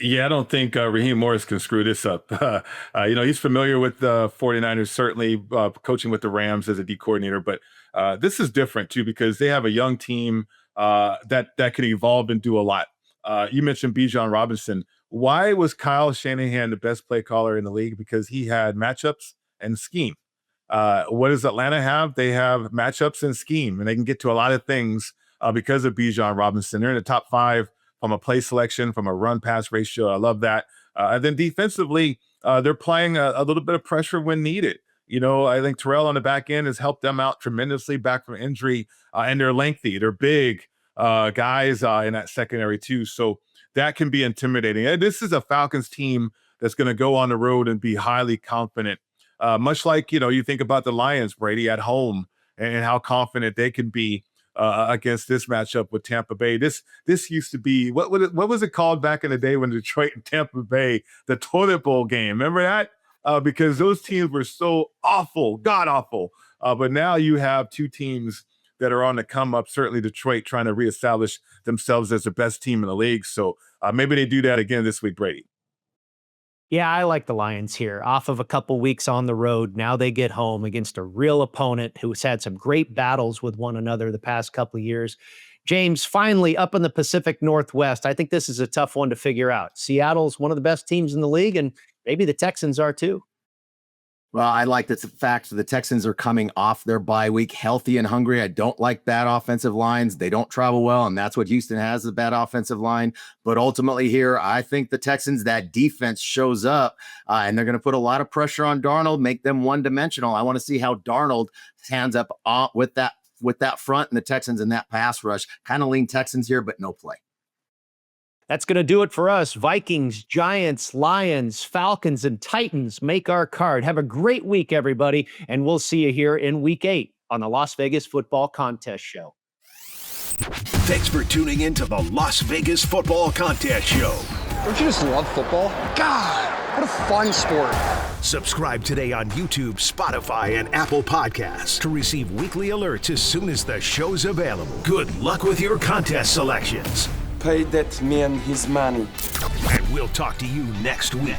Yeah, I don't think Raheem Morris can screw this up. He's familiar with the 49ers, certainly coaching with the Rams as a D coordinator, but this is different too because they have a young team that can evolve and do a lot. You mentioned Bijan Robinson. Why was Kyle Shanahan the best play caller in the league? Because he had matchups and scheme. What does Atlanta have? They have matchups and scheme, and they can get to a lot of things because of Bijan Robinson. They're in the top 5 from a play selection, from a run-pass ratio. I love that. And then defensively, they're playing a little bit of pressure when needed. I think Terrell on the back end has helped them out tremendously back from injury, and they're lengthy. They're big guys in that secondary too. So that can be intimidating. And this is a Falcons team that's going to go on the road and be highly confident. Much like, you think about the Lions, Brady, at home and how confident they can be against this matchup with Tampa Bay. This used to be, what was it called back in the day when Detroit and Tampa Bay, the toilet bowl game? Remember that? Because those teams were so awful, god-awful. But now you have two teams that are on the come up, certainly Detroit trying to reestablish themselves as the best team in the league. So maybe they do that again this week, Brady. Yeah, I like the Lions here. Off of a couple weeks on the road, now they get home against a real opponent who's had some great battles with one another the past couple of years. James, finally up in the Pacific Northwest, I think this is a tough one to figure out. Seattle's one of the best teams in the league, and maybe the Texans are too. Well, I like the fact that the Texans are coming off their bye week healthy and hungry. I don't like bad offensive lines. They don't travel well, and that's what Houston has, the bad offensive line. But ultimately here, I think the Texans, that defense shows up, and they're going to put a lot of pressure on Darnold, make them one-dimensional. I want to see how Darnold hands up with that front and the Texans in that pass rush. Kind of lean Texans here, but no play. That's going to do it for us. Vikings, Giants, Lions, Falcons, and Titans make our card. Have a great week, everybody, and we'll see you here in Week 8 on the Las Vegas Football Contest Show. Thanks for tuning in to the Las Vegas Football Contest Show. Don't you just love football? God, what a fun sport. Subscribe today on YouTube, Spotify, and Apple Podcasts to receive weekly alerts as soon as the show's available. Good luck with your contest selections. Pay that man his money. And we'll talk to you next week.